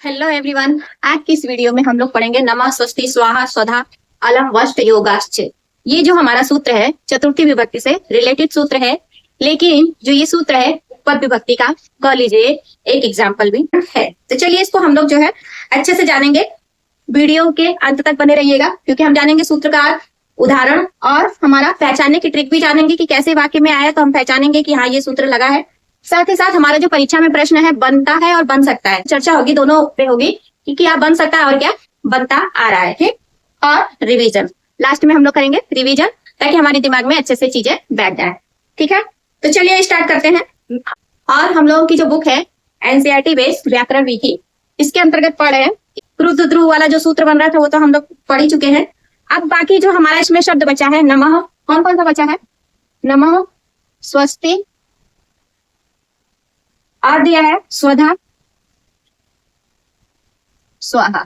Hello everyone. आज की इस वीडियो में हम लोग पढ़ेंगे नमः स्वस्ति स्वाहा स्वधा अलम वष्ट योगाश्च। ये जो हमारा सूत्र है चतुर्थी विभक्ति से रिलेटेड सूत्र है, लेकिन जो ये सूत्र है पद विभक्ति का, कह लीजिए एक एग्जाम्पल भी है। तो चलिए इसको हम लोग जो है अच्छे से जानेंगे। वीडियो के अंत तक बने रहिएगा, क्योंकि हम जानेंगे सूत्रकार, उदाहरण और हमारा पहचानने की ट्रिक भी जानेंगे कि कैसे वाक्य में आया तो हम पहचानेंगे कि हाँ ये सूत्र लगा है। साथ ही साथ हमारा जो परीक्षा में प्रश्न है बनता है और बन सकता है, चर्चा होगी दोनों पे होगी कि क्या बन सकता है और क्या बनता आ रहा है, ठीक। और रिवीजन लास्ट में हम लोग करेंगे रिवीजन, ताकि हमारे दिमाग में अच्छे से चीजें बैठ जाए, ठीक है। तो चलिए स्टार्ट करते हैं। और हम लोगों की जो बुक है एनसीईआरटी बेस्ड व्याकरण विधि, इसके अंतर्गत पढ़ रहे हैं। क्रुद्ध ध्रुव वाला जो सूत्र बन रहा था वो तो हम लोग पढ़ ही चुके हैं। अब बाकी जो हमारा इसमें शब्द बचा है नमः, कौन कौन सा बचा है? नमः, स्वस्ति और दिया है स्वधा स्वाहा।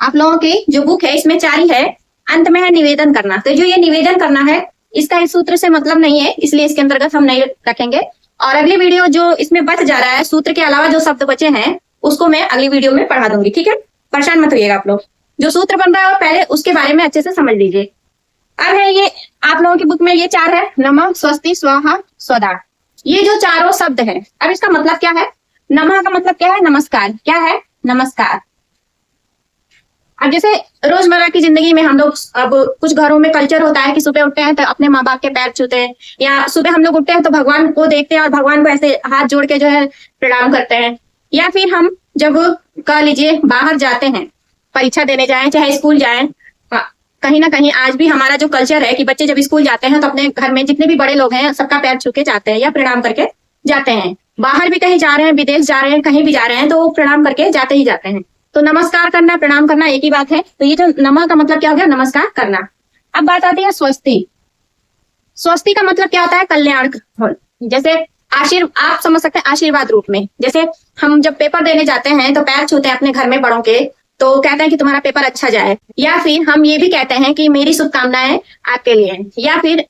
आप लोगों की जो बुक है इसमें 4 ही है, अंत में है निवेदन करना। तो जो ये निवेदन करना है इसका इस सूत्र से मतलब नहीं है, इसलिए इसके अंतर्गत हम नहीं रखेंगे। और अगली वीडियो जो इसमें बच जा रहा है सूत्र के अलावा जो शब्द बचे हैं उसको मैं अगली वीडियो में पढ़ा दूंगी, ठीक है। परेशान मत होइएगा आप लोग। जो सूत्र बन रहा है और पहले उसके बारे में अच्छे से समझ लीजिए। अब है ये आप लोगों की बुक में ये 4 है, नमः, स्वस्ति, स्वाहा, स्वधा। ये जो चारों शब्द है, अब इसका मतलब क्या है? नमः का मतलब क्या है? नमस्कार। क्या है? नमस्कार। अब जैसे रोजमर्रा की जिंदगी में हम लोग, अब कुछ घरों में कल्चर होता है कि सुबह उठते हैं तो अपने माँ बाप के पैर छूते हैं, या सुबह हम लोग उठते हैं तो भगवान को देखते हैं और भगवान को ऐसे हाथ जोड़ के जो है प्रणाम करते हैं। या फिर हम जब कह लीजिए बाहर जाते हैं, परीक्षा देने जाएं चाहे स्कूल जाएं, कहीं ना कहीं आज भी हमारा जो कल्चर है कि बच्चे जब स्कूल जाते हैं तो अपने घर में जितने भी बड़े लोग हैं सबका पैर छू के जाते हैं या प्रणाम करके जाते हैं। बाहर भी कहीं जा रहे हैं, विदेश जा रहे हैं, कहीं भी जा रहे हैं तो प्रणाम करके जाते ही जाते हैं। तो नमस्कार करना, प्रणाम करना एक ही बात है। तो ये जो नमः का मतलब क्या हो गया? नमस्कार करना। अब बात आती है स्वस्ति। स्वस्ति का मतलब क्या होता है? कल्याण। जैसे आप समझ सकते हैं आशीर्वाद रूप में। जैसे हम जब पेपर देने जाते हैं तो पैर छूते हैं अपने घर में बड़ों के, तो कहते हैं कि तुम्हारा पेपर अच्छा जाए। या फिर हम ये भी कहते हैं कि मेरी शुभकामनाएं आपके लिए। या फिर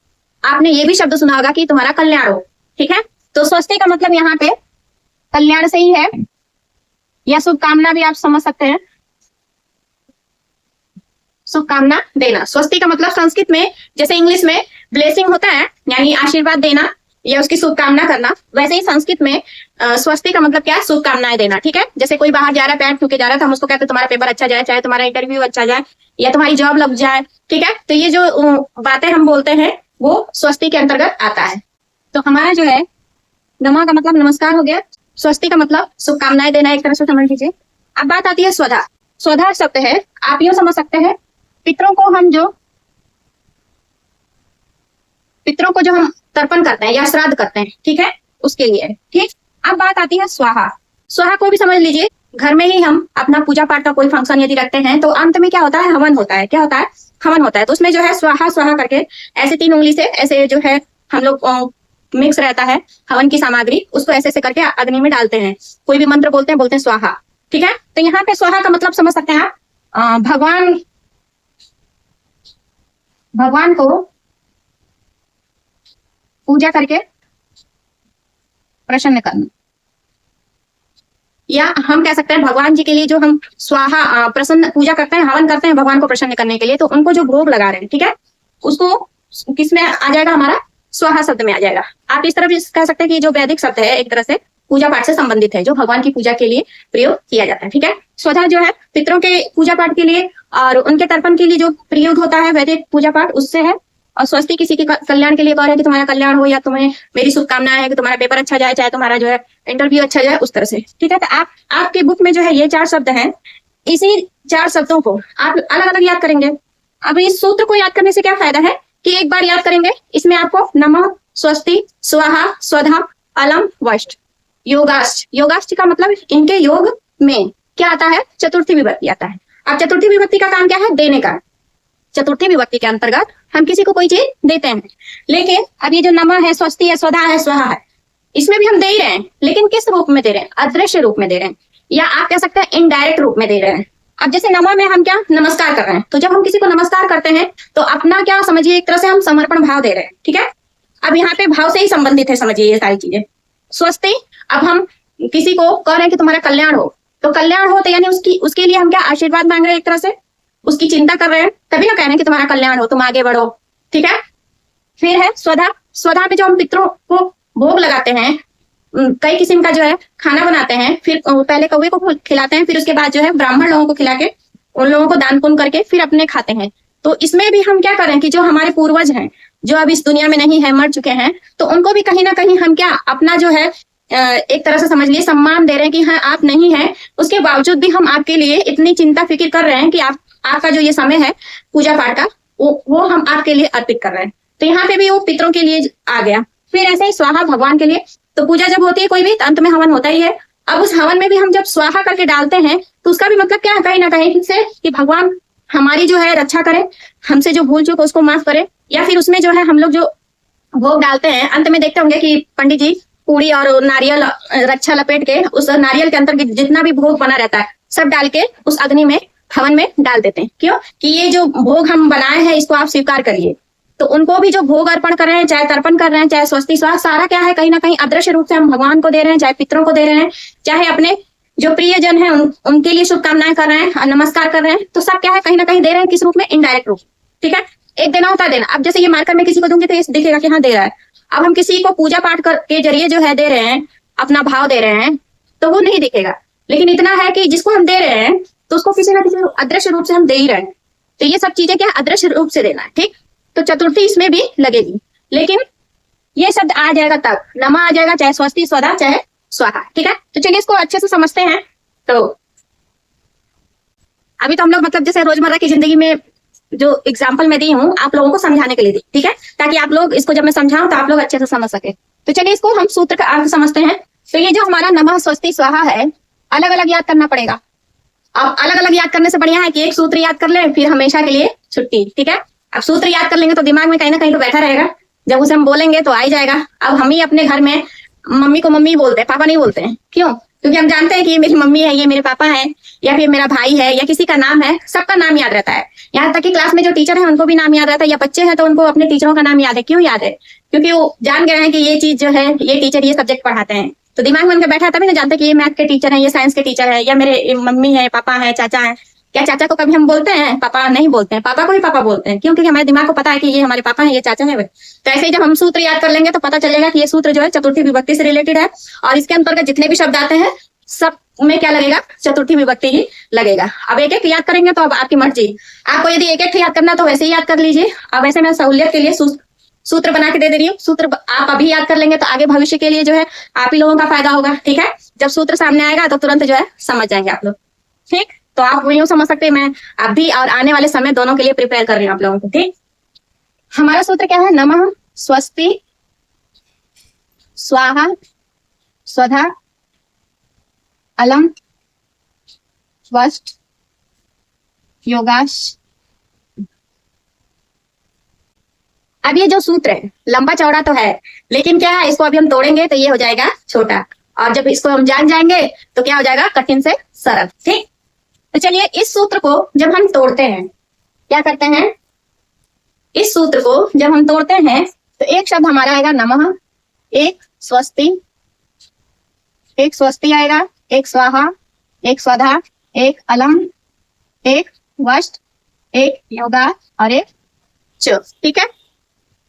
आपने ये भी शब्द सुना होगा कि तुम्हारा कल्याण हो, ठीक है। तो स्वस्ति का मतलब यहाँ पे कल्याण से ही है, या शुभकामना भी आप समझ सकते हैं, शुभकामना देना। स्वस्ति का मतलब संस्कृत में जैसे इंग्लिश में ब्लेसिंग होता है यानी आशीर्वाद देना या उसकी शुभकामना करना, वैसे ही संस्कृत में स्वस्ति का मतलब क्या है? शुभकामनाएं देना, ठीक है। जैसे कोई बाहर जा रहा है, पैर छू के जा रहा है, तो हम उसको कहते हैं तुम्हारा पेपर अच्छा जाए, चाहे तुम्हारा इंटरव्यू अच्छा जाए या तुम्हारी जॉब लग जाए, ठीक है। तो ये जो बातें हम बोलते हैं वो स्वस्ति के अंतर्गत आता है। तो हमारा जो है नमः का मतलब नमस्कार हो गया, स्वस्ति का मतलब शुभकामनाएं देना, एक तरह से समझ लीजिए। अब बात आती है स्वधा। स्वधा शब्द है, आप यूं समझ सकते हैं पितरों को जो हम तर्पण करते हैं या श्राद्ध करते हैं, ठीक है, उसके लिए, ठीक। अब बात आती है स्वाहा। स्वाहा को भी समझ लीजिए, घर में ही हम अपना पूजा पाठ का कोई फंक्शन यदि रखते हैं तो अंत में क्या होता है? हवन होता है। क्या होता है? हवन होता है। तो उसमें जो है स्वाहा स्वाहा करके ऐसे 3 उंगली से ऐसे जो है हम लोग मिक्स रहता है हवन की सामग्री, उसको ऐसे ऐसे करके अग्नि में डालते हैं। कोई भी मंत्र बोलते हैं स्वाहा, ठीक है। तो यहाँ पे स्वाहा का मतलब समझ सकते हैं आप, भगवान को पूजा करके प्रसन्न करना, या हम कह सकते हैं भगवान जी के लिए जो हम स्वाहा प्रसन्न पूजा करते हैं, हवन करते हैं भगवान को प्रसन्न करने के लिए, तो उनको जो भोग लगा रहे हैं, ठीक है, उसको किसमें आ जाएगा? हमारा स्वाहा शब्द में आ जाएगा। आप इस तरह भी कह सकते हैं कि जो वैदिक शब्द है एक तरह से पूजा पाठ से संबंधित है, जो भगवान की पूजा के लिए प्रयोग किया जाता है, ठीक है। स्वधा जो है पितरों के पूजा पाठ के लिए और उनके तर्पण के लिए जो प्रयोग होता है वैदिक पूजा पाठ, उससे है। और स्वस्ति किसी के कल्याण के लिए कह रहे हैं कि तुम्हारा कल्याण हो, या तुम्हें मेरी शुभकामनाएं है कि तुम्हारा पेपर अच्छा जाए, चाहे तुम्हारा जो है इंटरव्यू अच्छा जाए, उस तरह से, ठीक है। तो आपके बुक में जो है ये 4 शब्द हैं। इसी 4 शब्दों को आप अलग अलग याद करेंगे। अब इस सूत्र को याद करने से क्या फायदा है कि एक बार याद करेंगे, इसमें आपको नमः, स्वस्ति, स्वाहा, स्वधा, अलम, वष्ट, योगाश्च। योगाश्च का मतलब इनके योग में क्या आता है? चतुर्थी विभक्ति आता है। अब चतुर्थी विभक्ति का काम क्या है? देने का। चतुर्थी विभक्ति के अंतर्गत हम किसी को कोई चीज देते हैं, लेकिन अब ये जो नमः है, स्वस्ति है, स्वधा है, स्वाहा है, इसमें भी हम दे ही रहे हैं, लेकिन किस रूप में दे रहे हैं? अदृश्य रूप में दे रहे हैं, या आप कह सकते हैं इनडायरेक्ट रूप में दे रहे हैं। अब जैसे नमः में हम क्या नमस्कार कर रहे हैं, तो जब हम किसी को नमस्कार करते हैं तो अपना क्या समझिए, एक तरह से हम समर्पण भाव दे रहे हैं, ठीक है। अब यहाँ पे भाव से ही संबंधित है, समझिए ये सारी चीजें। स्वस्ति, अब हम किसी को कह रहे हैं कि तुम्हारा कल्याण हो, तो कल्याण हो तो यानी उसके लिए हम क्या आशीर्वाद मांग रहे हैं, एक तरह से उसकी चिंता कर रहे हैं, तभी ना कह रहे हैं कि तुम्हारा कल्याण हो, तुम आगे बढ़ो। ठीक है। फिर है स्वधा। स्वधा में जो हम पितरों को भोग लगाते हैं, कई किस्म का जो है खाना बनाते हैं, फिर पहले कौवे को खिलाते हैं, फिर उसके बाद जो है ब्राह्मण लोगों को खिला के उन लोगों को दान पुण्य करके फिर अपने खाते हैं। तो इसमें भी हम क्या करें कि जो हमारे पूर्वज हैं, जो अब इस दुनिया में नहीं है, मर चुके हैं, तो उनको भी कहीं ना कहीं हम क्या अपना जो है एक तरह से समझ लिए सम्मान दे रहे हैं कि हाँ आप नहीं है, उसके बावजूद भी हम आपके लिए इतनी चिंता फिक्र कर रहे हैं कि आपका जो ये समय है पूजा पाठ का, वो हम आपके लिए अर्पित कर रहे हैं। तो यहाँ पे भी वो पितरों के लिए आ गया। फिर ऐसे ही स्वाहा भगवान के लिए, तो पूजा जब होती है कोई भी, तो अंत में हवन होता ही है। अब उस हवन में भी हम जब स्वाहा करके डालते हैं, तो उसका भी मतलब क्या है, कहीं ना कहीं से कि भगवान हमारी जो है रक्षा करे, हमसे जो भूल चूक उसको माफ करे। या फिर उसमें जो है हम लोग जो भोग डालते हैं, अंत में देखते होंगे कि पंडित जी पूरी और नारियल रक्षा लपेट के उस नारियल के अंदर जितना भी भोग बना रहता है सब डाल के उस अग्नि में, हवन में डाल देते हैं। क्यों? कि ये जो भोग हम बनाए हैं इसको आप स्वीकार करिए। तो उनको भी जो भोग अर्पण कर रहे हैं, चाहे तर्पण कर रहे हैं, चाहे स्वस्ति स्वाहा, सारा क्या है कहीं ना कहीं अदृश्य रूप से हम भगवान को दे रहे हैं, चाहे पितरों को दे रहे हैं, चाहे अपने जो प्रियजन है उनके लिए शुभकामनाएं कर रहे हैं, नमस्कार कर रहे हैं। तो सब क्या है कहीं ना कहीं दे रहे हैं, किस रूप में? इनडायरेक्ट रूप। ठीक है। एक देना होता है देना। अब जैसे ये मार्कर मैं किसी को दूंगी तो ये दिखेगा कि हाँ दे रहा है। अब हम किसी को पूजा पाठ के जरिए जो है दे रहे हैं, अपना भाव दे रहे हैं, तो वो नहीं दिखेगा। लेकिन इतना है कि जिसको हम दे रहे हैं तो उसको किसी ना किसी अदृश्य रूप से हम दे ही रहे हैं। तो ये सब चीजें क्या अदृश्य रूप से देना है। ठीक। तो चतुर्थी इसमें भी लगेगी, लेकिन ये शब्द आ जाएगा तब, नमा आ जाएगा, चाहे स्वस्ति स्वधा चाहे स्वाहा। ठीक है। तो चलिए इसको अच्छे से समझते हैं। तो अभी तो हम लोग मतलब जैसे रोजमर्रा की जिंदगी में जो एग्जाम्पल मैं दी हूँ आप लोगों को समझाने के लिए दी। ठीक है। ताकि आप लोग इसको जब मैं समझाऊं तो आप लोग अच्छे से समझ सके। तो चलिए इसको हम सूत्र का अर्थ समझते हैं। तो ये जो हमारा नमः स्वस्ति स्वाहा है, अलग अलग याद करना पड़ेगा। अब अलग अलग याद करने से बढ़िया है कि एक सूत्र याद कर ले, फिर हमेशा के लिए छुट्टी। ठीक है। अब सूत्र याद कर लेंगे तो दिमाग में कहीं ना कहीं तो बैठा रहेगा, जब उसे हम बोलेंगे तो आ ही जाएगा। अब हम ही अपने घर में मम्मी को मम्मी बोलते हैं, पापा नहीं बोलते हैं। क्यों? क्योंकि हम जानते हैं कि ये मेरी मम्मी है, ये मेरे पापा है, या फिर मेरा भाई है, या किसी का नाम है, सबका नाम याद रहता है। यहाँ तक कि क्लास में जो टीचर है उनको भी नाम याद रहता है, या बच्चे हैं तो उनको अपने टीचरों का नाम याद है। क्यों याद है? क्योंकि वो जान गए हैं कि ये चीज जो है ये टीचर ये सब्जेक्ट पढ़ाते हैं। तो दिमाग में उनका बैठा तभी ना जानते कि ये मैथ के टीचर है, ये साइंस के टीचर है, या मेरे मम्मी है, पापा है, चाचा है। क्या चाचा को कभी हम बोलते हैं? पापा नहीं बोलते हैं। पापा को ही पापा बोलते हैं। क्यों? क्योंकि हमारे दिमाग को पता है कि ये हमारे पापा है, ये चाचा है। तो ऐसे ही जब हम सूत्र याद कर लेंगे तो पता चलेगा कि ये सूत्र जो है चतुर्थी विभक्ति से रिलेटेड है, और इसके अंतर्गत जितने भी शब्द आते हैं सब में क्या लगेगा? चतुर्थी विभक्ति ही लगेगा। अब एक एक याद करेंगे तो अब आपकी मर्जी, आपको यदि एक एक याद करना तो वैसे ही याद कर लीजिए। अब वैसे मैं सहूलियत के लिए सूत्र बना के दे रही हूँ। सूत्र आप अभी याद कर लेंगे तो आगे भविष्य के लिए जो है आप ही लोगों का फायदा होगा। ठीक है। जब सूत्र सामने आएगा तो तुरंत जो है समझ जाएंगे आप लोग। ठीक। तो आप यूं समझ सकते हैं मैं अभी और आने वाले समय दोनों के लिए प्रिपेयर कर रही हूँ आप लोगों को। ठीक। हमारा सूत्र क्या है? नमः स्वस्ति स्वाहा स्वधा अलम वष्ट योगाश। अब ये जो सूत्र है लंबा चौड़ा तो है, लेकिन क्या है इसको अभी हम तोड़ेंगे तो ये हो जाएगा छोटा, और जब इसको हम जान जाएंगे तो क्या हो जाएगा? कठिन से सरल। ठीक। तो चलिए इस सूत्र को जब हम तोड़ते हैं क्या करते हैं? इस सूत्र को जब हम तोड़ते हैं तो एक शब्द हमारा आएगा नमः, एक स्वस्ति आएगा, एक स्वाहा, एक स्वधा, एक अलम, एक वष्ट, एक योगा और एक च। ठीक है।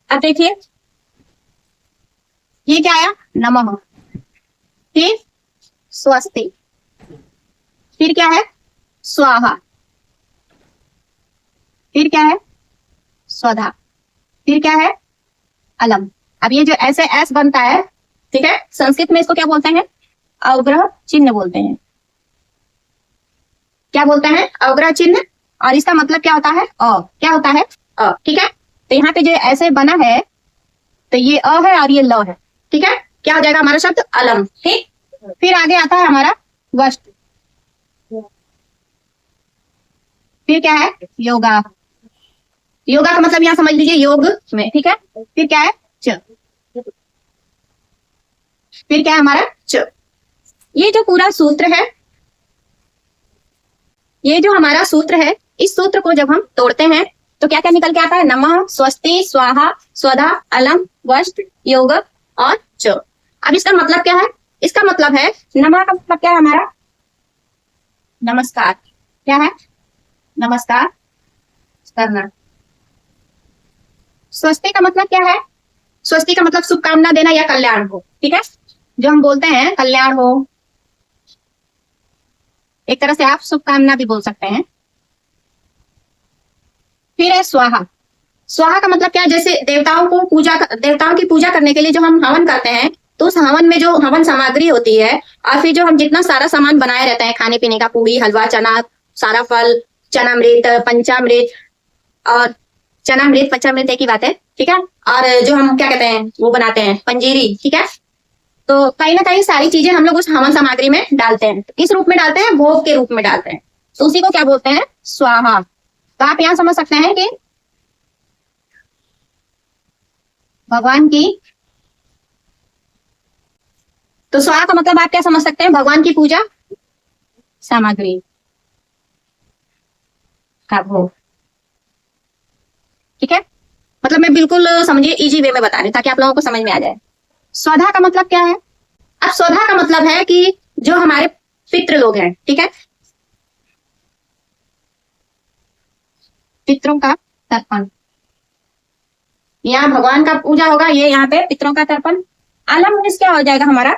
अब देखिए ये क्या आया? नमः, फिर स्वस्ति, फिर क्या है? स्वाहा, फिर क्या है? स्वधा, फिर क्या है? अलम। अब ये जो ऐसे एस बनता है, ठीक है, संस्कृत में इसको क्या बोलते हैं? अवग्रह चिन्ह बोलते हैं। क्या बोलते हैं? अवग्रह चिन्ह। और इसका मतलब क्या होता है? अ। क्या होता है? अ। ठीक है। तो यहाँ पे जो ऐसे बना है तो ये अ है और ये ल है। ठीक है। क्या हो जाएगा हमारा शब्द? अलम। ठीक। फिर आगे आता है हमारा वष्ट, फिर क्या है? योगा। योगा का मतलब यहाँ समझ लीजिए योग में। ठीक है। फिर क्या है? च। फिर क्या है हमारा? च। ये जो पूरा सूत्र है, ये जो हमारा सूत्र है, इस सूत्र को जब हम तोड़ते हैं तो क्या क्या निकल के आता है? नमः स्वस्ति स्वाहा स्वधा अलम वष्ट योग और च। अब इसका मतलब क्या है? इसका मतलब है नमः का मतलब क्या है हमारा? नमस्कार, क्या है? नमस्कार करना। स्वस्ति का मतलब क्या है? स्वस्ति का मतलब शुभकामना देना या कल्याण हो, ठीक है। जो हम बोलते हैं कल्याण हो, एक तरह से आप शुभकामना भी बोल सकते हैं। फिर है स्वाहा। स्वाहा का मतलब क्या है? जैसे देवताओं की पूजा करने के लिए जो हम हवन करते हैं, तो उस हवन में जो हवन सामग्री होती है और फिर जो हम जितना सारा सामान बनाए रहते हैं खाने पीने का, पूरी, हलवा, चना, सारा फल, चनामृत, पंचामृत और चनामृत पंचामृत एक ही बात है, ठीक है। और जो हम क्या कहते हैं वो बनाते हैं पंजीरी, ठीक है। तो कहीं ना कहीं सारी चीजें हम लोग उस हवन सामग्री में डालते हैं। किस रूप में डालते हैं? भोग के रूप में डालते हैं। तो उसी को क्या बोलते हैं? स्वाहा। तो आप यहां समझ सकते हैं कि भगवान की, तो स्वाहा का मतलब आप क्या समझ सकते हैं? भगवान की पूजा सामग्री का भोग, ठीक है। मतलब मैं बिल्कुल समझिए इजी वे में बता रही ताकि आप लोगों को समझ में आ जाए। स्वधा का मतलब क्या है? अब स्वधा का मतलब है कि जो हमारे पितृ लोग हैं, ठीक है, पितरों का तर्पण, यहाँ भगवान का पूजा होगा, ये यहाँ पे पितरों का तर्पण। आलम मीन्स क्या हो जाएगा हमारा?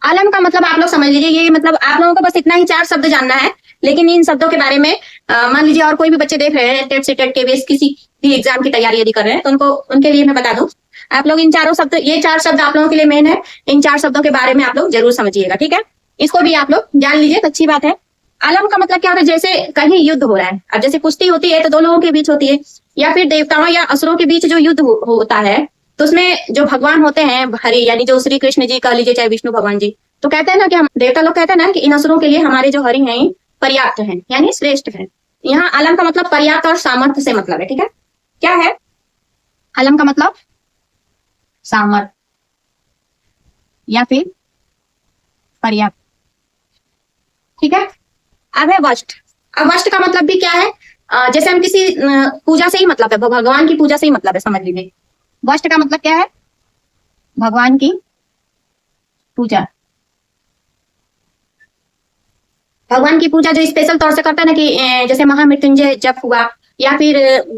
आलम का मतलब आप लोग समझ लीजिए, ये मतलब आप लोगों को बस इतना ही 4 शब्द जानना है, लेकिन इन शब्दों के बारे में मान लीजिए और कोई भी बच्चे देख रहे हैं टेट से टेट के बेस किसी भी एग्जाम की तैयारी यदि कर रहे हैं, तो उनको उनके लिए मैं बता दूं, आप लोग इन चारों शब्द, ये 4 शब्द आप लोगों के लिए मेन है, इन 4 शब्दों के बारे में आप लोग जरूर समझिएगा, ठीक है। इसको भी आप लोग जान लीजिए तो अच्छी बात है। आलम का मतलब क्या होता है? जैसे कहीं युद्ध हो रहा है, अब जैसे कुश्ती होती है तो 2 लोगों के बीच होती है, या फिर देवताओं या असुरों के बीच जो युद्ध होता है, तो उसमें जो भगवान होते हैं हरि, यानी जो श्री कृष्ण जी कह लीजिए चाहे विष्णु भगवान जी, तो कहते हैं ना कि हम देवता लोग कहते हैं ना कि इन असुरों के लिए हमारे जो हरि हैं पर्याप्त हैं, यानी श्रेष्ठ हैं। यहाँ आलम का मतलब पर्याप्त और सामर्थ्य से मतलब है, ठीक है। क्या है आलम का मतलब? सामर्थ्य या फिर पर्याप्त, ठीक है। अब है वष्ट। अब वष्ट का मतलब भी क्या है? जैसे हम किसी पूजा से ही मतलब है, भगवान की पूजा से ही मतलब है, समझ लीजिए। वष्ट का मतलब क्या है? भगवान की पूजा। भगवान की पूजा जो स्पेशल तौर से करता है ना कि जैसे महामृत्युंजय जप हुआ, या फिर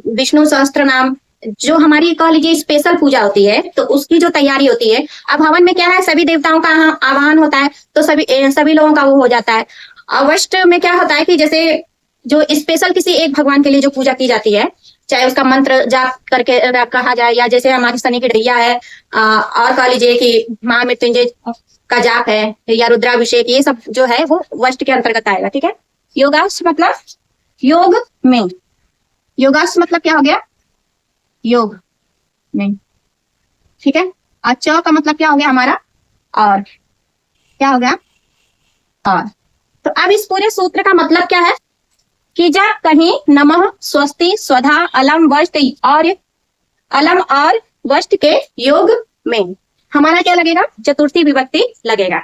विष्णु सहस्त्र नाम, जो हमारी कह लीजिए स्पेशल पूजा होती है, तो उसकी जो तैयारी होती है। अब हवन में क्या है? सभी देवताओं का आवाहन होता है, तो सभी लोगों का वो हो जाता है। अवष्ट में क्या होता है कि जैसे जो स्पेशल किसी एक भगवान के लिए जो पूजा की जाती है, चाहे उसका मंत्र जाप करके कहा जाए, या जैसे हमारी शनि की ढैया है, और कह लीजिए कि महामृत्युंजय का जाप है, या रुद्राभिषेक, ये सब जो है वो वष्ट के अंतर्गत आएगा, ठीक है। योगाष्ट मतलब योग में, योगाष्ट मतलब क्या हो गया? योग में, ठीक है। और च का मतलब क्या हो गया हमारा? और क्या हो गया? और। तो अब इस पूरे सूत्र का मतलब क्या है कि जब कहीं नमः, स्वस्ति, स्वधा, अलम, वष्ट और अलम और वष्ट के योग में हमारा क्या लगेगा? चतुर्थी विभक्ति लगेगा।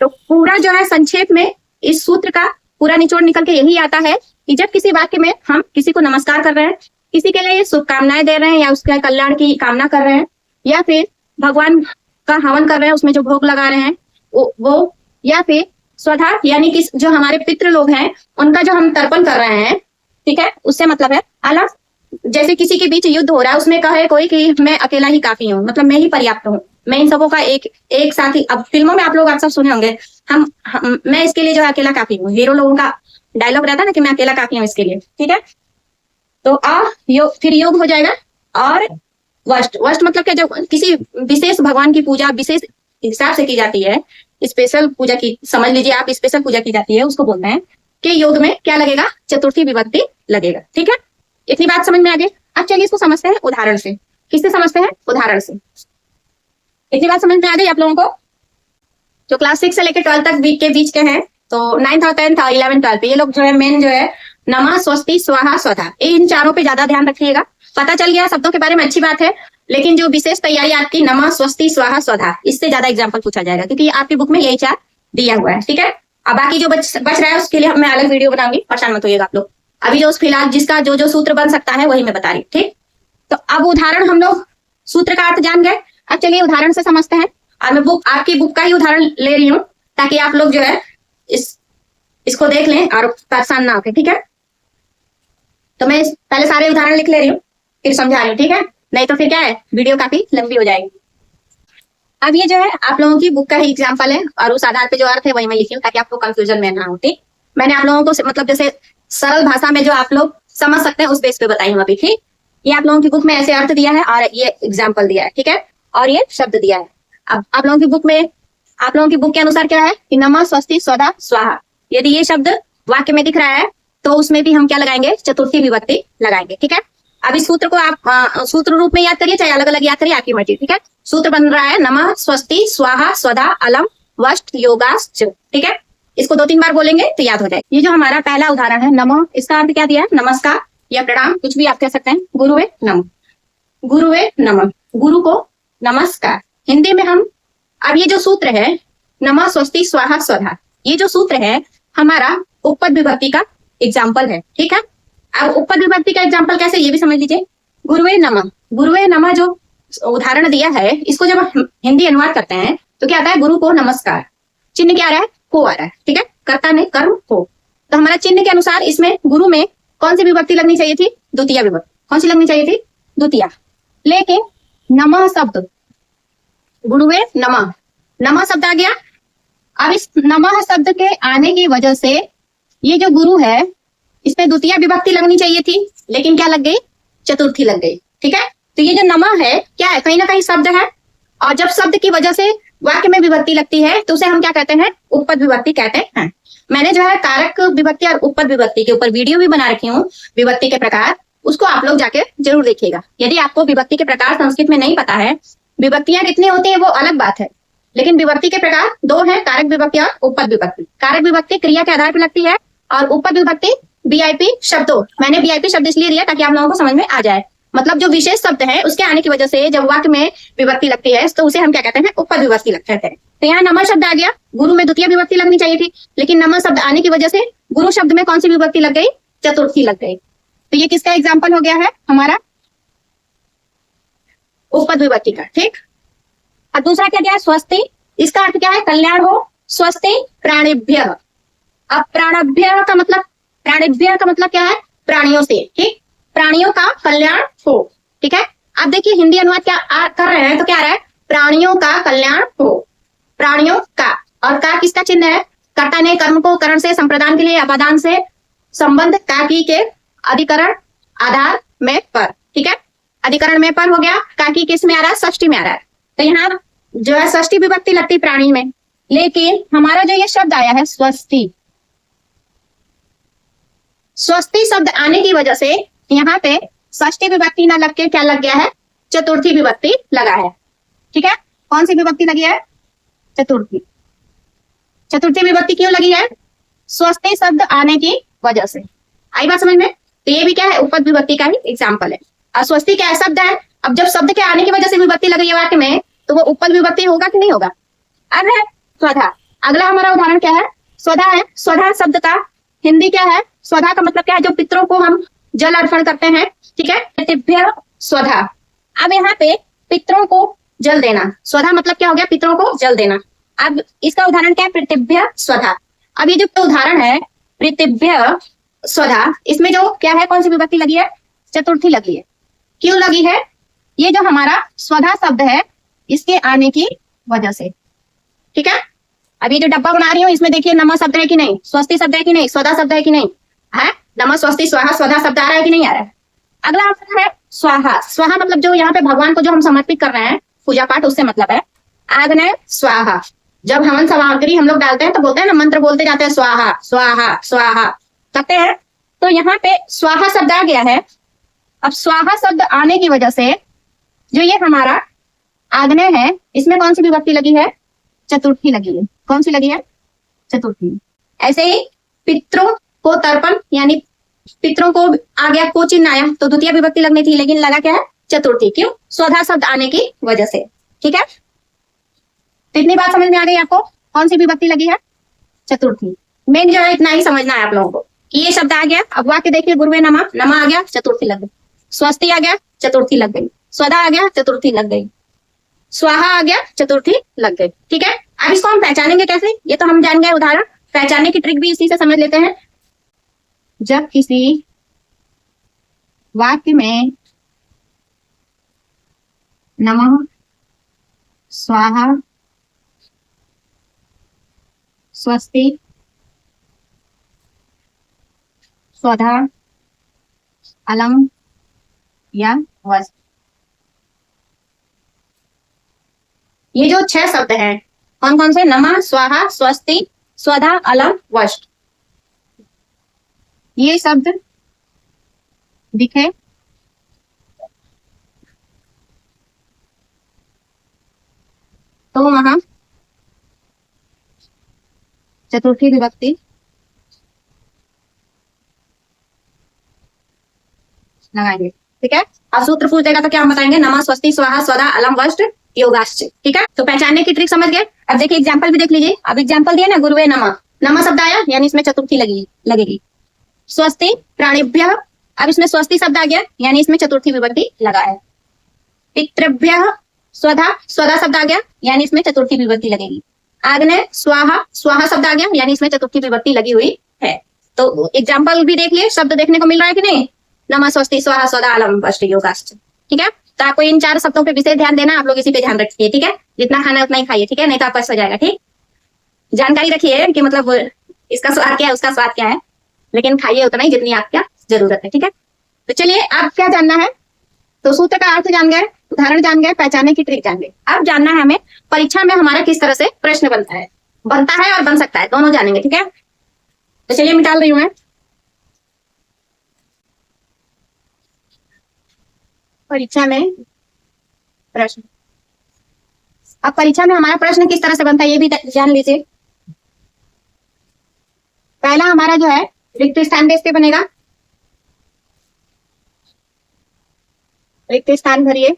तो पूरा जो है संक्षेप में इस सूत्र का पूरा निचोड़ निकल के यही आता है कि जब किसी वाक्य में हम किसी को नमस्कार कर रहे हैं, किसी के लिए शुभकामनाएं दे रहे हैं, या उसके कल्याण की कामना कर रहे हैं, या फिर भगवान का हवन कर रहे हैं, उसमें जो भोग लगा रहे हैं वो या फिर स्वधा यानी कि जो हमारे पितृ लोग हैं उनका जो हम तर्पण कर रहे हैं, ठीक है, उससे मतलब है। अलग जैसे किसी के बीच युद्ध हो रहा है, उसमें कहे कोई कि मैं अकेला ही काफी हूँ, मतलब मैं ही पर्याप्त हूँ, मैं इन सबों का एक साथ ही। अब फिल्मों में आप लोग अक्सर सुने होंगे, मैं इसके लिए जो है अकेला काफी हूँ, हीरो लोगों का डायलॉग रहता है ना कि मैं अकेला काफी हूँ इसके लिए, ठीक है। तो फिर योग हो जाएगा। और वष्ट, वष्ट मतलब क्या? जो किसी विशेष भगवान की पूजा विशेष हिसाब से की जाती है, स्पेशल पूजा की, समझ लीजिए आप, स्पेशल पूजा की जाती है, उसको बोलते हैं कि योग में क्या लगेगा? चतुर्थी विभक्ति लगेगा, ठीक है। इतनी बात समझ में आ गई। अब चलिए इसको समझते हैं उदाहरण से। किससे समझते हैं? उदाहरण से। इतनी बात समझ में आ गई आप लोगों को? जो क्लास 6 से लेकर 12 तक वीक के बीच के हैं, तो 9th और 10th और 11th 12th ये लोग जो है मेन जो है नमः, स्वस्ति, स्वाहा, स्वधा, इन चारों पे ज्यादा ध्यान रखिएगा। पता चल गया शब्दों के बारे में, अच्छी बात है, लेकिन जो विशेष तैयारी आपकी नमः, स्वस्ति, स्वाहा, स्वधा, इससे ज्यादा एग्जाम्पल पूछा जाएगा, क्योंकि आपकी बुक में यही 4 दिया हुआ है, ठीक है। अब बाकी जो बच रहा है उसके लिए मैं अलग वीडियो बनाऊंगी, परेशान मत होइएगा आप लोग। अभी जो फिलहाल जिसका जो सूत्र बन सकता है वही मैं बता रही हूँ, ठीक। तो अब उदाहरण, हम लोग सूत्र का अर्थ जान गए, अब चलिए उदाहरण से समझते हैं। और मैं आपकी बुक का ही उदाहरण ले रही हूँ ताकि आप लोग जो है इसको देख लें और परेशान ना होके, ठीक है। तो मैं पहले सारे उदाहरण लिख ले रही हूँ, फिर समझा रही हूँ, ठीक है, नहीं तो फिर क्या है वीडियो काफी लंबी हो जाएगी। अब ये जो है आप लोगों की बुक का ही एग्जाम्पल है और उस आधार पे जो अर्थ है वही मैं लिखी हूँ ताकि आपको कंफ्यूजन में ना हो, ठीक। मैंने आप लोगों को मतलब जैसे सरल भाषा में जो आप लोग समझ सकते हैं उस बेस पे बताई हूँ अभी, ठीक। ये आप लोगों की बुक में ऐसे अर्थ दिया है और ये एग्जाम्पल दिया है, ठीक है, और ये शब्द दिया है। अब आप लोगों की बुक में, आप लोगों की बुक के अनुसार क्या है कि नमः स्वस्ति स्वधा स्वाहा। यदि ये शब्द वाक्य में दिख रहा है तो उसमें भी हम क्या लगाएंगे, चतुर्थी विभक्ति लगाएंगे, ठीक है। अब इस सूत्र को आप सूत्र रूप में याद करिए, चाहे अलग अलग याद करिए, आपकी मर्जी, ठीक है। सूत्र बन रहा है नमः स्वस्ति स्वाहा स्वधा अलम वष्ट योगाश्च, ठीक है। इसको 2-3 बार बोलेंगे तो याद हो जाए। ये जो हमारा पहला उदाहरण है नमः, इसका अर्थ क्या दिया है, नमस्कार या प्रणाम, कुछ भी आप कह सकते हैं। गुरुवे नमः, गुरुवे नमः, गुरु को नमस्कार। हिंदी में हम, अब ये जो सूत्र है नमः स्वस्ति स्वाहा स्वधा, ये जो सूत्र है हमारा उपपद विभक्ति का एग्जाम्पल है, ठीक है। अब उपपद विभक्ति का एग्जाम्पल कैसे ये भी समझ लीजिए। गुरुवे नमः, गुरुवे नमः जो उदाहरण दिया है इसको जब हम हिंदी अनुवाद करते हैं तो क्या आता है, गुरु को नमस्कार, चिन्ह क्या आ रहा है, को आ रहा है, ठीक है, कर्ता ने कर्म को। तो हमारा चिन्ह के अनुसार इसमें गुरु में कौन सी विभक्ति लगनी चाहिए थी, द्वितीय विभक्ति। कौन सी लगनी चाहिए थी, द्वितीय। लेकिन नमः शब्द, गुरुवे नमः, नमः शब्द आ गया। अब इस नमः शब्द के आने की वजह से ये जो गुरु है इसमें द्वितीय विभक्ति लगनी चाहिए थी, लेकिन क्या लग गई, चतुर्थी लग गई, ठीक है। तो ये जो नमः है क्या है, कहीं ना कहीं शब्द है, और जब शब्द की वजह से वाक्य में विभक्ति लगती है तो उसे हम क्या कहते हैं, उपपद विभक्ति कहते हैं। मैंने जो है कारक विभक्ति और उपपद विभक्ति के ऊपर वीडियो भी बना रखी हूँ, विभक्ति के प्रकार, उसको आप लोग जाके जरूर देखिएगा। यदि आपको विभक्ति के प्रकार संस्कृत में नहीं पता है, विभक्तियां कितनी होती है वो अलग बात है, लेकिन विभक्ति के प्रकार 2 है, कारक विभक्ति और उपपद विभक्ति। कारक विभक्ति क्रिया के आधार पर लगती है और उपपद विभक्ति वीआईपी शब्दों, मैंने वीआईपी शब्द इसलिए दिया ताकि आप लोगों को समझ में आ जाए। मतलब जो विशेष शब्द है उसके आने की वजह से जब वाक्य में विभक्ति लगती है तो उसे हम क्या कहते हैं, उपपद विभक्ति कहते हैं। तो यहाँ नमः शब्द आ गया, गुरु में द्वितीय विभक्ति लगनी चाहिए थी, लेकिन नमः शब्द आने की वजह से गुरु शब्द में कौन सी विभक्ति लग गई, चतुर्थी लग गई। तो ये किसका एग्जाम्पल हो गया है, हमारा उपपद विभक्ति का, ठीक। और दूसरा क्या दिया है, स्वस्ति, इसका अर्थ क्या है, कल्याण हो, स्वस्ति प्राणिभ्यः। अब प्राणभ्यः का मतलब, प्राणिभ्यः का मतलब क्या है, प्राणियों से, ठीक, प्राणियों का कल्याण हो, ठीक है। अब देखिए हिंदी अनुवाद क्या कर रहे हैं तो क्या आ रहा है, प्राणियों का कल्याण हो, प्राणियों का, और का किसका चिन्ह है, कर्ता ने कर्म को करण से संप्रदान के लिए अपादान से संबंध काकी के अधिकरण आधार में पर, ठीक है, अधिकरण में पर हो गया, काकी किस में आ रहा है, षष्ठी में आ रहा है। तो यहाँ जो है षष्ठी विभक्ति लगती प्राणी में, लेकिन हमारा जो ये शब्द आया है स्वस्ति, स्वस्ति शब्द आने की वजह से यहाँ पे षष्ठी विभक्ति ना लग के क्या लग गया है, चतुर्थी विभक्ति लगा है, ठीक है। कौन सी विभक्ति लगी है, चतुर्थी। चतुर्थी विभक्ति क्यों लगी है, स्वस्ति शब्द आने की वजह से। आई बात समझ में। तो ये भी क्या है, उपपद विभक्ति का ही एग्जाम्पल है। और स्वस्ति क्या है, शब्द है। अब जब शब्द के आने की वजह से विभक्ति लग रही है वाक्य में तो वो उपपद विभक्ति होगा कि नहीं होगा। अब है स्वधा, अगला हमारा उदाहरण क्या है, स्वधा है। स्वधा शब्द का हिंदी क्या है, स्वधा का मतलब क्या है, जो पितरों को हम जल अर्पण करते हैं, ठीक है, पितृभ्य स्वधा। अब यहाँ पे पितरों को जल देना, स्वधा मतलब क्या हो गया, पितरों को जल देना। अब इसका उदाहरण क्या है, पृथिव्य स्वधा। अब ये जो उदाहरण है पृथिव्य स्वधा, इसमें जो क्या है, कौन सी विभक्ति लगी है, चतुर्थी लगी है। क्यों लगी है, ये जो हमारा स्वधा शब्द है इसके आने की वजह से, ठीक है। अब ये जो डब्बा बना रही हूँ इसमें देखिए नमः शब्द है कि नहीं, स्वस्ति शब्द है कि नहीं, स्वधा शब्द है कि नहीं है, नमः स्वस्ति स्वाहा स्वधा शब्द आ रहा है कि नहीं आ रहा है। अगला है स्वाहा। स्वाहा मतलब जो यहाँ पे भगवान को जो हम समर्पित कर रहे हैं पूजा पाठ, उससे मतलब है आग्नेय स्वाहा। जब हवन सामग्री हम लोग डालते हैं तो बोलते हैं ना, मंत्र बोलते जाते हैं स्वाहा स्वाहा स्वाहा करते हैं, तो यहाँ पे स्वाहा शब्द आ गया है। अब स्वाहा शब्द आने की वजह से जो ये हमारा आग्नेय है इसमें कौन सी विभक्ति लगी है, चतुर्थी लगी है। कौन सी लगी है, चतुर्थी। ऐसे ही पितरों को तर्पण, यानी पितरों को आ गया को चिन्ह आया तो द्वितीय विभक्ति लगनी थी, लेकिन लगा क्या है, चतुर्थी। क्यों, स्वधा शब्द आने की वजह से, ठीक है। तो इतनी बात समझ में आ गई आपको, कौन सी विभक्ति लगी है, चतुर्थी। मेन जो है इतना ही समझना है आप लोगों को कि ये शब्द आ गया। अब वाक्य देखिए, गुरुवे नमः, नमः आ गया, चतुर्थी लग गई। स्वस्ति आ गया, चतुर्थी लग गई। स्वधा आ गया, चतुर्थी लग गई। स्वाहा आ गया, चतुर्थी लग गई, ठीक है। अब इसको हम पहचानेंगे कैसे, ये तो हम जान गए उदाहरण। पहचानने की ट्रिक भी इसी से समझ लेते हैं। जब किसी वाक्य में नमः, स्वाहा, स्वस्ति, स्वधा, अलम या वस्त, ये जो 6 शब्द हैं, कौन कौन से? नमः, स्वाहा, स्वस्ति, स्वधा, अलम, वस्त, ये शब्द दिखे तो वहां चतुर्थी विभक्ति लगाएंगे। ठीक है, और सूत्र पूछ देगा तो क्या हम बताएंगे? नमः, स्वस्ति, स्वाहा, स्वधा, अलम, वस्त, योगाश्च। ठीक है, तो पहचानने की ट्रिक समझ गए। अब देखिए एग्जाम्पल भी देख लीजिए। अब एग्जाम्पल दिया ना, गुरुवे नमः, नमः शब्द आया यानी इसमें चतुर्थी लगेगी। स्वस्ति प्राणिभ्य, अब इसमें स्वस्ति शब्द आ गया यानी इसमें चतुर्थी विभक्ति लगा है। पितृभ्य स्वधा, स्वधा शब्द आ गया यानी इसमें चतुर्थी विभक्ति लगेगी। आग्नेय स्वाहा, स्वाहा शब्द आ गया यानी इसमें चतुर्थी विभक्ति लगी हुई है। तो एग्जाम्पल भी देख लिए, शब्द देखने को मिल रहा है कि नहीं? नमः, स्वस्ति, स्वाहा, स्वधा, अलम, वस्त, योगाश्च। ठीक है, तो आपको इन 4 शब्दों पे विशेष ध्यान देना, आप लोग इसी पे ध्यान रखिए। ठीक है, जितना खाना है उतना ही खाइए। ठीक है, नहीं तो आपका हो जाएगा। ठीक, जानकारी रखिए कि मतलब इसका स्वाद क्या है, उसका स्वाद क्या है, लेकिन खाइए उतना ही जितनी आपका जरूरत है। ठीक है, तो चलिए अब क्या जानना है? तो सूत्र का अर्थ जान गए, उदाहरण जान गए, पहचानने की ट्रिक जान गए। अब जानना है हमें परीक्षा में हमारा किस तरह से प्रश्न बनता है और बन सकता है, दोनों जानेंगे। ठीक है, तो चलिए मैं डाल रही हूँ परीक्षा में प्रश्न। अब परीक्षा में हमारा प्रश्न किस तरह से बनता है ये भी जान लीजिए। पहला हमारा जो है रिक्त स्थान बेस पे बनेगा। रिक्त स्थान भरिए,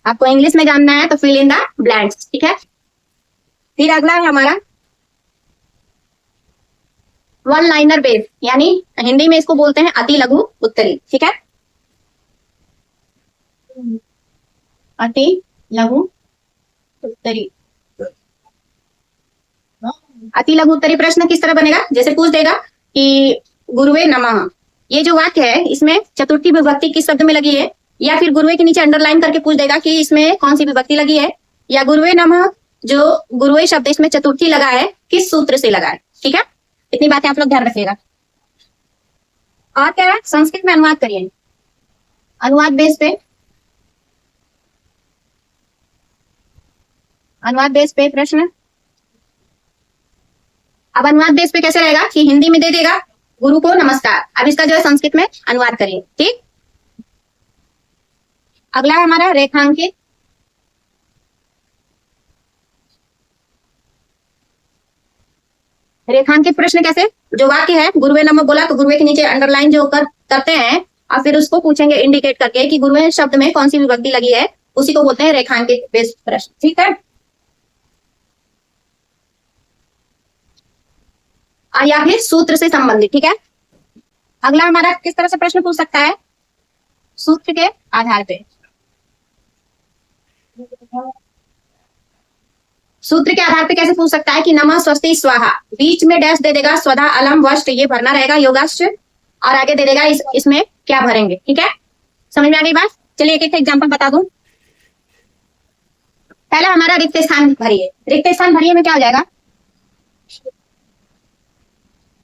आपको इंग्लिश में जानना है तो फिल इन द ब्लैंक्स। ठीक है, फिर अगला है हमारा वन लाइनर बेस, यानी हिंदी में इसको बोलते हैं अति लघु उत्तरी। ठीक है, अति लघु उत्तरी। अति लघु उत्तरी प्रश्न किस तरह बनेगा? जैसे पूछ देगा कि गुरुवे नमः, ये जो वाक्य है इसमें चतुर्थी विभक्ति किस शब्द में लगी है, या फिर गुरुवे के नीचे अंडरलाइन करके पूछ देगा कि इसमें कौन सी विभक्ति लगी है, या गुरुवे नमः जो गुरुवे शब्द इसमें चतुर्थी लगा है किस सूत्र से लगा है। ठीक है, इतनी बातें आप लोग ध्यान रखिएगा। और क्या है, संस्कृत में अनुवाद करिए। अनुवाद बेस पे प्रश्न। अब अनुवाद बेस पे कैसे रहेगा कि हिंदी में दे देगा गुरु को नमस्कार, अब इसका जो है संस्कृत में अनुवाद करिए। ठीक, अगला है हमारा रेखांकित। रेखांकित प्रश्न कैसे? जो वाक्य है गुरुवे नमः बोला तो गुरुवे के नीचे अंडरलाइन जो करते हैं और फिर उसको पूछेंगे इंडिकेट करके कि गुरुवे शब्द में कौन सी विभक्ति लगी है, उसी को बोलते हैं रेखांकित बेस प्रश्न। ठीक है, या फिर सूत्र से संबंधित। ठीक है, अगला हमारा किस तरह से प्रश्न पूछ सकता है? सूत्र के आधार पे। सूत्र के आधार पे कैसे पूछ सकता है कि नमः, स्वस्ति, स्वाहा, बीच में डैश दे देगा, स्वधा, अलम, वस्त, ये भरना रहेगा योगाश्च, और आगे दे देगा इसमें क्या भरेंगे। ठीक है, समझ में आ गई बात? चलिए एक एक एग्जाम्पल बता दूं। पहला हमारा रिक्त स्थान भरिए। रिक्त स्थान भरिए में क्या हो जाएगा?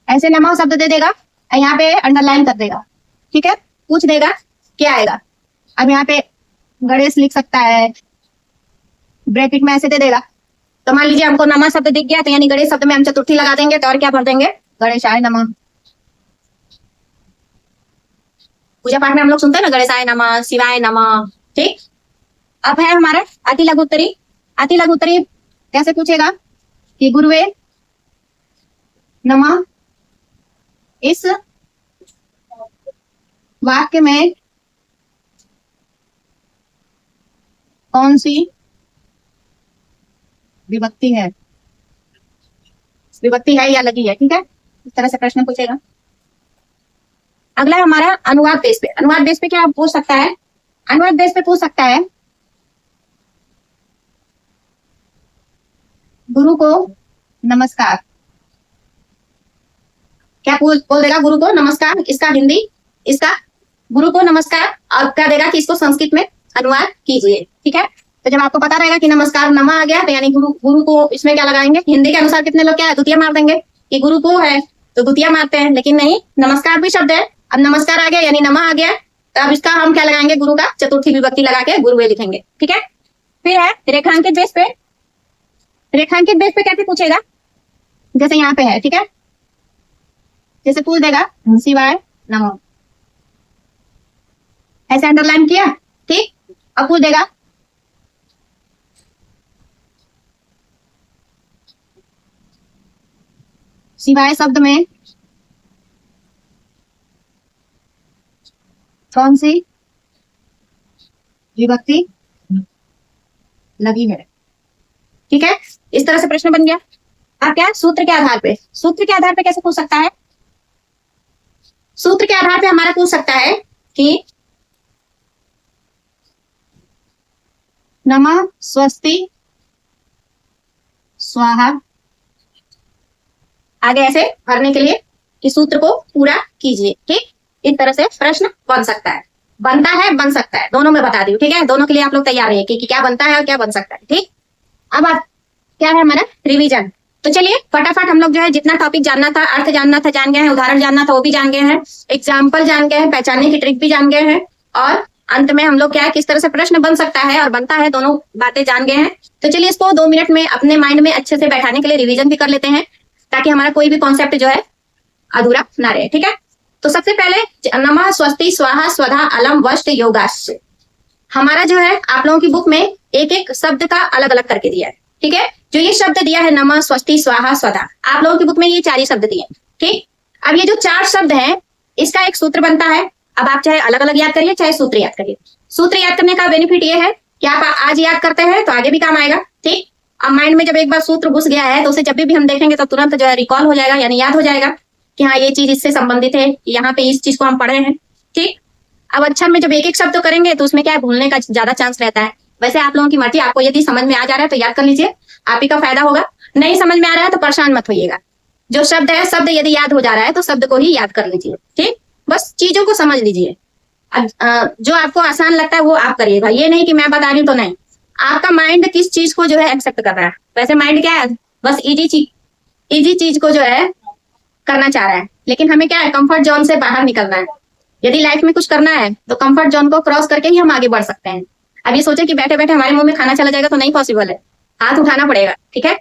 ऐसे नमः शब्द दे देगा, यहाँ पे अंडरलाइन कर देगा। ठीक है, पूछ देगा क्या आएगा। अब यहाँ पे गणेश लिख सकता है, ब्रैकेट में ऐसे दे देगा। तो मान लीजिए हमको नमः शब्द दिख गया तो यानी गणेश शब्द में हम चतुर्थी लगा देंगे, तो और क्या भर देंगे? गणेशाय नमः। पूजा पाठ में हम लोग सुनते हैं ना, गणेशाय नमः, शिवाय नमः। ठीक, अब है हमारा अति लघु उत्तरी। अति लघु उत्तरी कैसे पूछेगा कि गुरुवे नमः, इस वाक्य में कौन सी विभक्ति है, विभक्ति है या लगी है। ठीक है, इस तरह से प्रश्न पूछेगा। अगला है हमारा अनुवाद बेस पे। अनुवाद बेस पे क्या पूछ सकता है? अनुवाद बेस पे पूछ सकता है गुरु को नमस्कार। क्या बोल देगा गुरु को नमस्कार, इसका हिंदी, इसका गुरु को नमस्कार, और क्या देगा कि इसको संस्कृत में अनुवाद कीजिए। ठीक है, तो जब आपको पता रहेगा कि नमस्कार नमा आ गया तो यानी गुरु को इसमें क्या लगाएंगे, हिंदी के अनुसार कितने लोग क्या है द्वितीय मार देंगे कि गुरु को है तो द्वितीय मारते हैं, लेकिन नहीं, नमस्कार भी शब्द है। अब नमस्कार आ गया यानी नमा आ गया, तो अब इसका हम क्या लगाएंगे, गुरु का चतुर्थी विभक्ति लगा के गुरुवे लिखेंगे। ठीक है, फिर है रेखांकित बेस पे। रेखांकित बेस पे कैसे पूछेगा, जैसे यहाँ पे है, ठीक है, जैसे पूछ देगा शिवाय नमो, ऐसे अंडरलाइन किया, ठीक। अब पूछ देगा शिवाय शब्द में कौन सी विभक्ति लगी है। ठीक है, इस तरह से प्रश्न बन गया। अब क्या सूत्र के आधार पे, सूत्र के आधार पे कैसे पूछ सकता है, सूत्र के आधार पे हमारा पूछ सकता है कि नमः स्वस्ति स्वाहा, आगे ऐसे भरने के लिए कि सूत्र को पूरा कीजिए। ठीक, इस तरह से प्रश्न बन सकता है, बनता है, बन सकता है, दोनों में बता दी। ठीक है, दोनों के लिए आप लोग तैयार रहिए कि क्या बनता है और क्या बन सकता है। ठीक, अब क्या है हमारा रिवीजन। तो चलिए फटाफट हम लोग जो है जितना टॉपिक जानना था, अर्थ जानना था जान गए हैं, उदाहरण जानना था वो भी जान गए हैं, एग्जाम्पल जान गए हैं, पहचानने की ट्रिक भी जान गए हैं, और अंत में हम लोग क्या है किस तरह से प्रश्न बन सकता है और बनता है, दोनों बातें जान गए हैं। तो चलिए इसको 2 मिनट में अपने माइंड में अच्छे से बैठाने के लिए रिवीजन भी कर लेते हैं, ताकि हमारा कोई भी कॉन्सेप्ट जो है अधूरा ना रहे। ठीक है, तो सबसे पहले नमः स्वस्ति स्वाहा स्वधा अलम वष्ट योगाश्च, हमारा जो है आप लोगों की बुक में एक एक शब्द का अलग अलग करके दिया है। ठीक है, जो ये शब्द दिया है नमः स्वस्ति स्वाहा स्वधा, आप लोगों की बुक में ये 4 ही शब्द दिए। ठीक, अब ये जो 4 शब्द हैं इसका एक सूत्र बनता है। अब आप चाहे अलग अलग याद करिए चाहे सूत्र याद करिए। सूत्र याद करने का बेनिफिट ये है कि आप आज याद करते हैं तो आगे भी काम आएगा। ठीक, अब माइंड में जब एक बार सूत्र घुस गया है तो उसे जब भी हम देखेंगे तो तुरंत जो है रिकॉल हो जाएगा, यानी याद हो जाएगा कि हाँ ये चीज इससे संबंधित है, यहाँ पे इस चीज को हम पढ़े हैं। ठीक, अब अक्षर में जब एक एक शब्द करेंगे तो उसमें क्या है भूलने का ज्यादा चांस रहता है। वैसे आप लोगों की मर्जी, आपको यदि समझ में आ जा रहा है तो याद कर लीजिए, आप ही का फायदा होगा। नहीं समझ में आ रहा है तो परेशान मत होइएगा, जो शब्द है शब्द यदि याद हो जा रहा है तो शब्द को ही याद कर लीजिए। ठीक, बस चीजों को समझ लीजिए। जो आपको आसान लगता है वो आप करिएगा, ये नहीं कि मैं बता रही हूँ तो नहीं, आपका माइंड किस चीज को जो है एक्सेप्ट कर रहा है। वैसे माइंड क्या है, बस इजी चीज को जो है करना चाह रहा है, लेकिन हमें क्या है कंफर्ट जोन से बाहर निकलना है। यदि लाइफ में कुछ करना है तो कंफर्ट जोन को क्रॉस करके ही हम आगे बढ़ सकते हैं। अब ये सोचे कि बैठे बैठे हमारे मुंह में खाना चला जाएगा तो नहीं पॉसिबल है, हाथ उठाना पड़ेगा। ठीक है,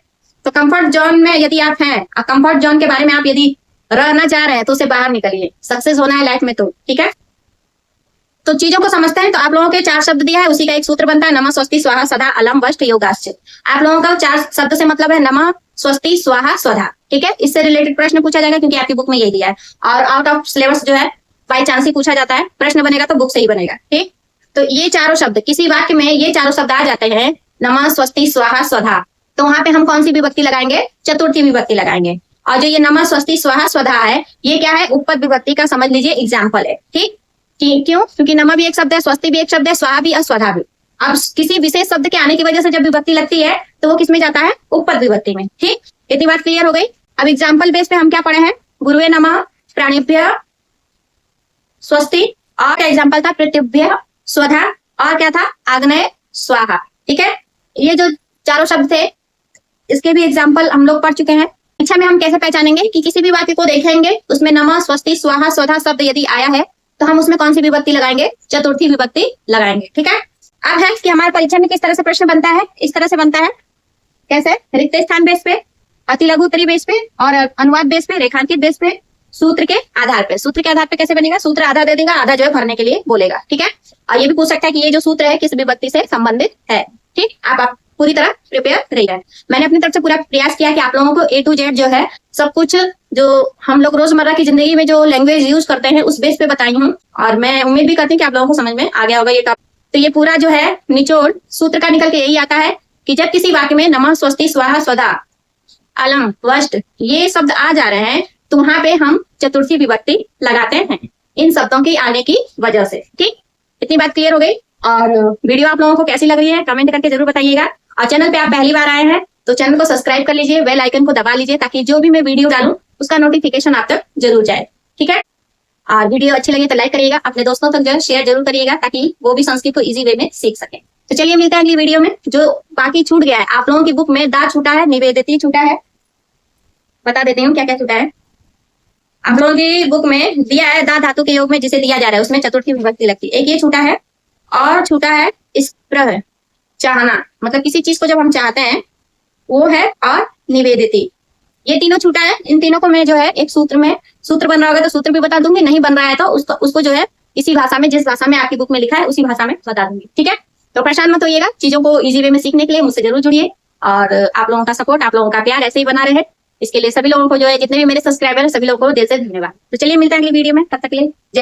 तो कंफर्ट जोन में यदि आप हैं, कंफर्ट जोन के बारे में आप यदि रहना चाह रहे हैं तो उसे बाहर निकलिए, सक्सेस होना है लाइफ में तो। ठीक है, तो चीजों को समझते हैं। तो आप लोगों के 4 शब्द दिया है, उसी का एक सूत्र बनता है नमः स्वस्ति स्वाहा स्वधा अलम वष्ट योगाश्च। आप लोगों का 4 शब्द से मतलब है नमः स्वस्ति स्वाहा स्वधा। ठीक है, इससे रिलेटेड प्रश्न पूछा जाएगा क्योंकि आपकी बुक में यही दिया है, और आउट ऑफ सिलेबस जो है बाई चांस ही पूछा जाता है, प्रश्न बनेगा तो बुक से ही बनेगा। ठीक, तो ये 4 शब्द किसी वाक्य में ये 4 शब्द आ जाते हैं नमः स्वस्ति स्वाहा स्वधा, तो वहां पे हम कौन सी विभक्ति लगाएंगे, चतुर्थी विभक्ति लगाएंगे। और जो ये नमः स्वस्ति स्वाहा स्वधा है ये क्या है, उपपद विभक्ति का समझ लीजिए एग्जाम्पल है। ठीक, क्यों, क्योंकि नमः भी एक शब्द है, स्वस्ति भी एक शब्द है, स्वाहा भी और स्वधा भी। अब किसी विशेष शब्द के आने की वजह से जब विभक्ति लगती है तो वो किसमें जाता है, उपपद विभक्ति में। ठीक, इतनी बात क्लियर हो गई। अब एग्जाम्पल बेस पे हम क्या पढ़े हैं, गुरुवे नमः, प्राणिभ्य स्वस्ति, और क्या एग्जाम्पल था, पृथिव्य स्वधा, और क्या था, आग्नेय स्वाहा। ठीक है, ये जो 4 शब्द थे इसके भी एग्जाम्पल हम लोग पढ़ चुके हैं। परीक्षा में हम कैसे पहचानेंगे कि किसी भी वाक्य को देखेंगे उसमें नमः स्वस्ति स्वाहा स्वधा शब्द यदि आया है तो हम उसमें कौन सी विभक्ति लगाएंगे, चतुर्थी विभक्ति लगाएंगे। ठीक है, अब है कि हमारे परीक्षा में किस तरह से प्रश्न बनता है, इस तरह से बनता है। कैसे, रिक्त स्थान बेस पे, अति लघु उत्तरी बेस पे, और अनुवाद बेस पे, रेखांकित बेस पे, सूत्र के आधार पे। सूत्र के आधार पे कैसे बनेगा, सूत्र आधा दे देगा, आधा जो है भरने के लिए बोलेगा। ठीक है, और ये भी पूछ सकता है कि ये जो सूत्र है किस विभक्ति से संबंधित है। ठीक, आप पूरी तरह प्रिपेयर रहिए। मैंने अपनी तरफ से पूरा प्रयास किया कि आप लोगों को A to Z जो है सब कुछ जो हम लोग रोजमर्रा की जिंदगी में जो लैंग्वेज यूज करते हैं उस बेस पे बताई हूँ, और मैं उम्मीद भी करती हूँ कि आप लोगों को समझ में आ गया होगा ये टॉपिक। तो ये पूरा जो है निचोड़ सूत्र का निकल के यही आता है कि जब किसी वाक्य में नमः स्वस्ति स्वाहा स्वधा अलम वष्ट ये शब्द आ जा रहे हैं तो वहां पे हम चतुर्थी विभक्ति लगाते हैं इन शब्दों के आने की वजह से। ठीक, इतनी बात क्लियर हो गई। और वीडियो आप लोगों को कैसी लग रही है कमेंट करके जरूर बताइएगा, और चैनल पे आप पहली बार आए हैं तो चैनल को सब्सक्राइब कर लीजिए, बेल आइकन को दबा लीजिए, ताकि जो भी मैं वीडियो डालूं उसका नोटिफिकेशन आप तक जरूर जाए। ठीक है, और वीडियो अच्छी लगे तो लाइक करिएगा, अपने दोस्तों तक जो है शेयर जरूर करिएगा, ताकि वो भी संस्कृत को इजी वे में सीख सके। तो चलिए मिलते हैं अगली वीडियो में। जो बाकी छूट गया है, आप लोगों की बुक में दा छूटा है, निवेदिती छूटा है, बता देती हूँ क्या क्या छूटा है। आप लोगों की बुक में दिया है दा धातु के योग में जिसे दिया जा रहा है, उसमें चतुर्थी विभक्ति लगती है। एक ये छूटा है, और छूटा है स्प्रह, चाहना, मतलब किसी चीज को जब हम चाहते हैं वो है, और निवेदिती, ये तीनों छूटा है। इन तीनों को मैं जो है एक सूत्र में, सूत्र बन रहा होगा तो सूत्र भी बता दूंगी, नहीं बन रहा है तो उसको जो है इसी भाषा में, जिस भाषा में आपकी बुक में लिखा है उसी भाषा में बता दूंगी। ठीक है, तो परेशान मत होइएगा, चीजों को इजी वे में सीखने के लिए मुझसे जरूर जुड़िए, और आप लोगों का सपोर्ट, आप लोगों का प्यार ऐसे ही बना रहे, इसके लिए सभी लोगों को जो है, जितने भी मेरे सब्सक्राइबर है सभी लोगों को दिल से धन्यवाद। तो चलिए मिलते हैं अगली वीडियो में, तब तक के लिए जय